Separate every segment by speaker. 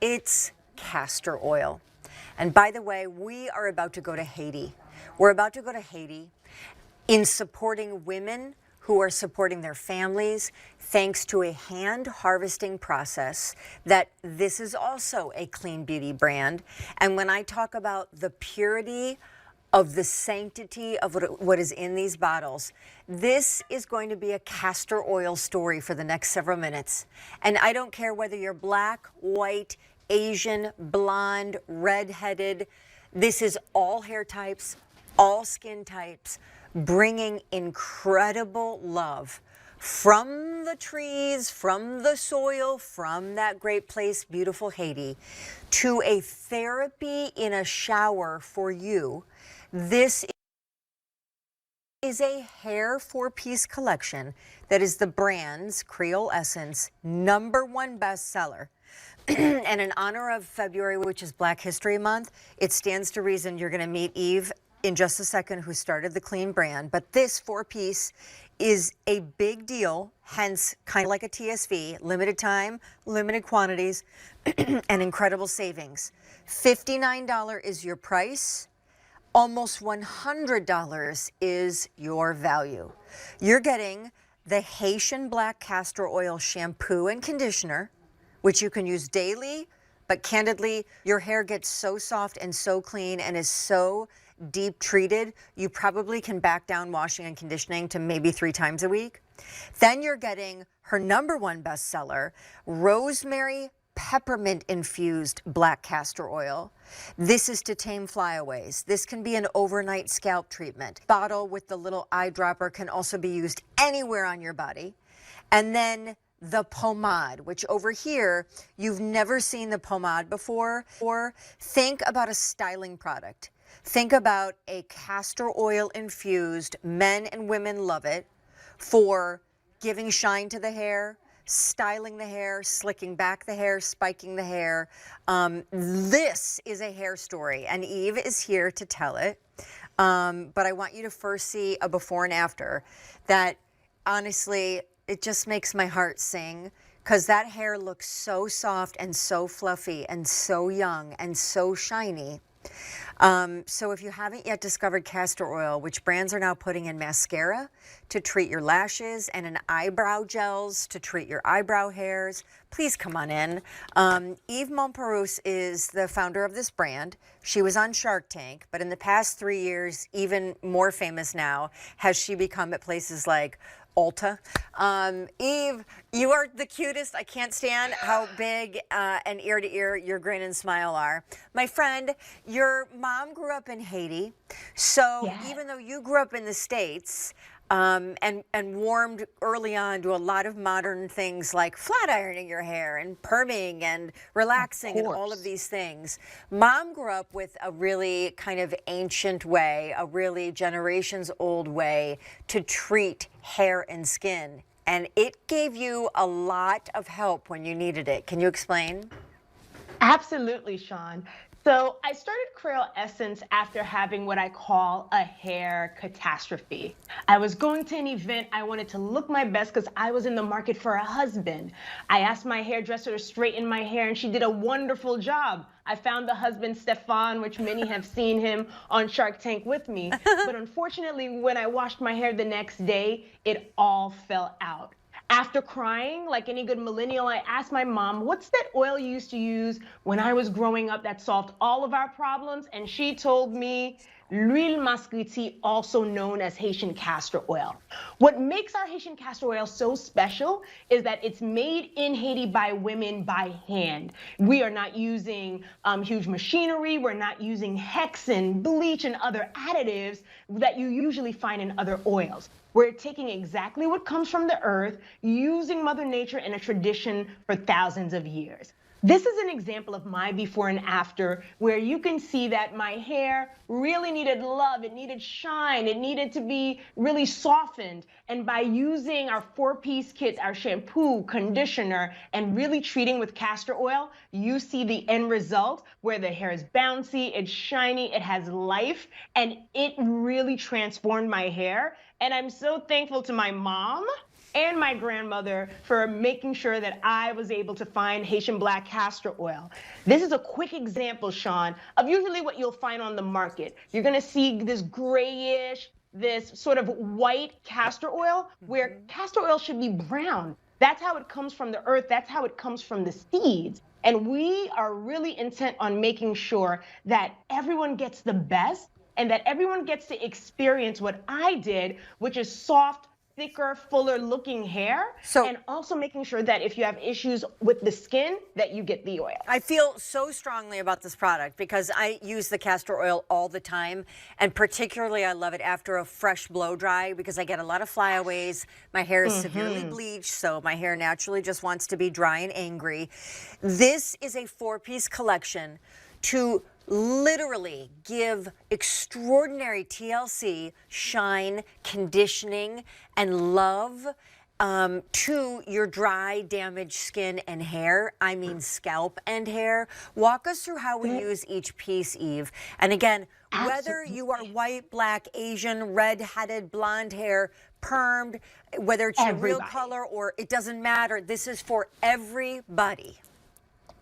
Speaker 1: It's castor oil. And by the way, we are about to go to Haiti. We're about to go to Haiti in supporting women who are supporting their families thanks to a hand harvesting process that this is also a clean beauty brand. And when I talk about the purity of the sanctity of what is in these bottles, this is going to be a castor oil story for the next several minutes. And I don't care whether you're black, white, Asian, blonde, red-headed. This is all hair types, all skin types, bringing incredible love from the trees, from the soil, from that great place, beautiful Haiti, to a therapy in a shower for you. This is a hair four-piece collection that is the brand's Creole Essence #1 bestseller. And in honor of February, which is Black History Month, it stands to reason you're going to meet Eve in just a second, who started the Clean brand. But this four-piece is a big deal, hence kind of like a TSV, limited time, limited quantities, and incredible savings. $59 is your price. Almost $100 is your value. You're getting the Haitian Black Castor Oil Shampoo and Conditioner, which you can use daily, but candidly, your hair gets so soft and so clean and is so deep treated, you probably can back down washing and conditioning to maybe 3 times a week. Then you're getting her #1 bestseller, Rosemary Peppermint Infused Black Castor Oil. This is to tame flyaways. This can be an overnight scalp treatment. Bottle with the little eyedropper can also be used anywhere on your body. And then the pomade, which over here, you've never seen the pomade before. Or think about a styling product. Think about a castor oil infused, men and women love it, for giving shine to the hair, styling the hair, slicking back the hair, spiking the hair. This is a hair story, and Eve is here to tell it. But I want you to first see a before and after that, honestly, it just makes my heart sing, because that hair looks so soft and so fluffy and so young and so shiny. So if you haven't yet discovered castor oil, which brands are now putting in mascara to treat your lashes and in eyebrow gels to treat your eyebrow hairs, please come on in. Eve Montperousse is the founder of this brand. She was on Shark Tank, but in the past 3 years, even more famous now, has she become at places like Ulta. Eve, you are the cutest. I can't stand how big and ear to ear your grin and smile are. My friend, your mom grew up in Haiti. So even though you grew up in the States and warmed early on to a lot of modern things like flat ironing your hair and perming and relaxing and all of these things, mom grew up with a really kind of ancient way, a really generations old way to treat hair and skin. And it gave you a lot of help when you needed it. Can you explain?
Speaker 2: Absolutely, Sean. So I started Creole Essence after having what I call a hair catastrophe. I was going to an event. I wanted to look my best because I was in the market for a husband. I asked my hairdresser to straighten my hair, and she did a wonderful job. I found the husband, Stefan, which many have seen him on Shark Tank with me. But unfortunately, when I washed my hair the next day, it all fell out. After crying, like any good millennial, I asked my mom, what's that oil you used to use when I was growing up that solved all of our problems? And she told me, l'huile masquiti, also known as Haitian castor oil. What makes our Haitian castor oil so special is that it's made in Haiti by women by hand. We are not using huge machinery. We're not using hexane, bleach, and other additives that you usually find in other oils. We're taking exactly what comes from the earth, using Mother Nature in a tradition for thousands of years. This is an example of my before and after, where you can see that my hair really needed love, it needed shine, it needed to be really softened. And by using our 4-piece kit, our shampoo, conditioner, and really treating with castor oil, you see the end result where the hair is bouncy, it's shiny, it has life, and it really transformed my hair. And I'm so thankful to my mom and my grandmother for making sure that I was able to find Haitian black castor oil. This is a quick example, Sean, of usually what you'll find on the market. You're gonna see this grayish, this sort of white castor oil, where castor oil should be brown. That's how it comes from the earth. That's how it comes from the seeds. And we are really intent on making sure that everyone gets the best and that everyone gets to experience what I did, which is soft, thicker, fuller looking hair, and also making sure that if you have issues with the skin, that you get the oil.
Speaker 1: I feel so strongly about this product because I use the castor oil all the time, and particularly I love it after a fresh blow dry because I get a lot of flyaways. My hair is severely bleached, so my hair naturally just wants to be dry and angry. This is a 4-piece collection to literally give extraordinary TLC, shine, conditioning, and love to your dry, damaged skin and hair. I mean scalp and hair. Walk us through how we use each piece, Eve. And again, whether you are white, black, Asian, red-headed, blonde hair, permed, whether it's your real color or it doesn't matter, this is for everybody.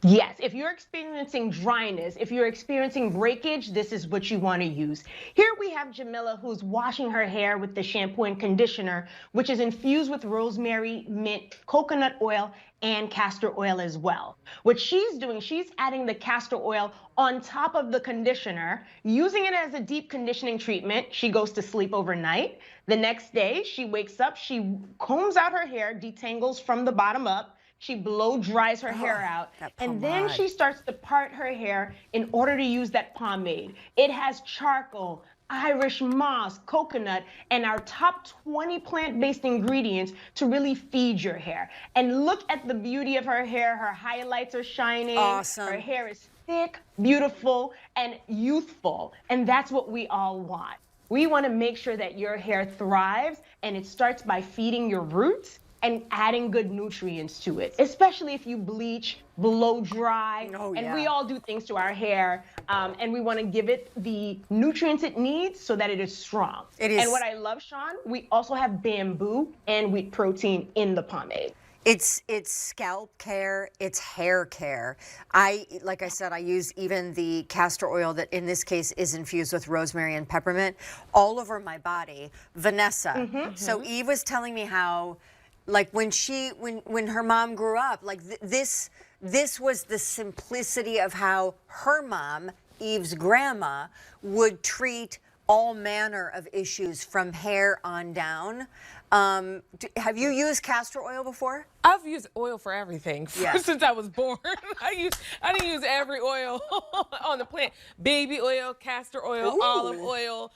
Speaker 2: Yes, if you're experiencing dryness, if you're experiencing breakage, this is what you want to use. Here we have Jamila, who's washing her hair with the shampoo and conditioner, which is infused with rosemary, mint, coconut oil, and castor oil as well. What she's doing, she's adding the castor oil on top of the conditioner, using it as a deep conditioning treatment. She goes to sleep overnight. The next day, she wakes up, she combs out her hair, detangles from the bottom up, she blow dries her hair out, and then she starts to part her hair in order to use that pomade. It has charcoal, Irish moss, coconut, and our top 20 plant-based ingredients to really feed your hair. And look at the beauty of her hair. Her highlights are shining.
Speaker 1: Awesome.
Speaker 2: Her hair is thick, beautiful, and youthful. And that's what we all want. We want to make sure that your hair thrives, and it starts by feeding your roots and adding good nutrients to it, especially if you bleach, blow dry, and we all do things to our hair, and we want to give it the nutrients it needs so that it is strong. It is. And what I love, Sean, we also have bamboo and wheat protein in the pomade.
Speaker 1: It's scalp care, it's hair care. Like I said, I use even the castor oil that in this case is infused with rosemary and peppermint all over my body. Vanessa, so Eve was telling me how, like when her mom grew up, like this was the simplicity of how her mom, Eve's grandma, would treat all manner of issues from hair on down. Have you used castor oil before?
Speaker 3: I've used oil for everything since I was born. I didn't use every oil on the plant. Baby oil, castor oil, olive oil,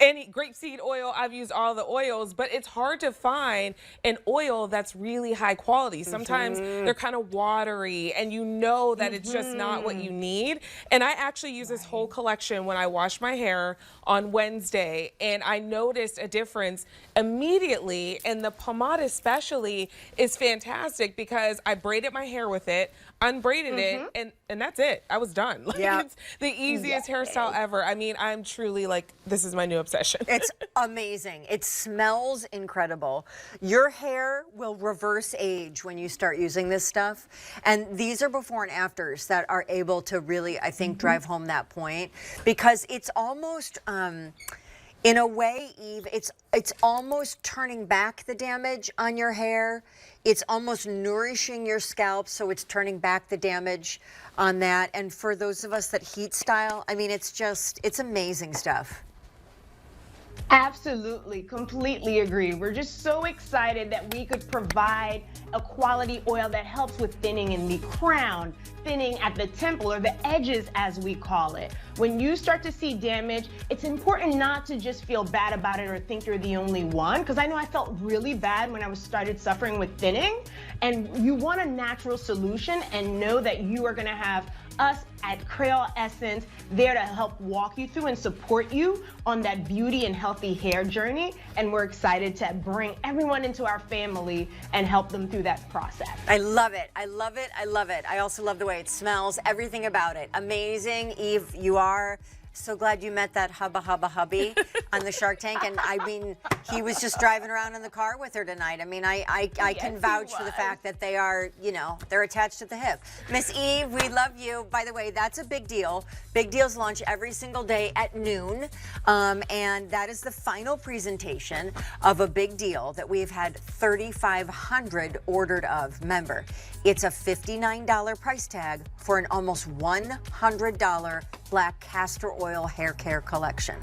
Speaker 3: any grapeseed oil. I've used all the oils, but it's hard to find an oil that's really high quality. Sometimes they're kind of watery and you know that it's just not what you need. And I actually use this whole collection when I wash my hair on Wednesday, and I noticed a difference immediately. And the pomade especially is fantastic because I braided my hair with it, unbraided it, and that's it. I was done. Like, it's the easiest hairstyle ever. I mean, I'm truly like, this is my new obsession.
Speaker 1: It's amazing. It smells incredible. Your hair will reverse age when you start using this stuff. And these are before and afters that are able to really, I think, drive home that point, because it's almost, in a way, Eve, it's almost turning back the damage on your hair. It's almost nourishing your scalp, so it's turning back the damage on that. And for those of us that heat style, I mean, it's amazing stuff.
Speaker 2: Absolutely, completely agree. We're just so excited that we could provide a quality oil that helps with thinning in the crown, thinning at the temple, or the edges as we call it. When you start to see damage, it's important not to just feel bad about it or think you're the only one, because I know I felt really bad when I started suffering with thinning. And you want a natural solution and know that you are going to have us at Creole Essence there to help walk you through and support you on that beauty and healthy hair journey. And we're excited to bring everyone into our family and help them through that process.
Speaker 1: I love it. I love it. I love it. I also love the way it smells, everything about it. Amazing. Eve, you are So glad you met that hubby on the Shark Tank. And I mean, he was just driving around in the car with her tonight. I mean, I can vouch for the fact that they are, you know, they're attached at the hip. Miss Eve, we love you. By the way, that's a big deal. Big deals launch every single day at noon. And that is the final presentation of a big deal that we've had 3,500 ordered of. Remember, it's a $59 price tag for an almost $100 black castor oil hair care collection.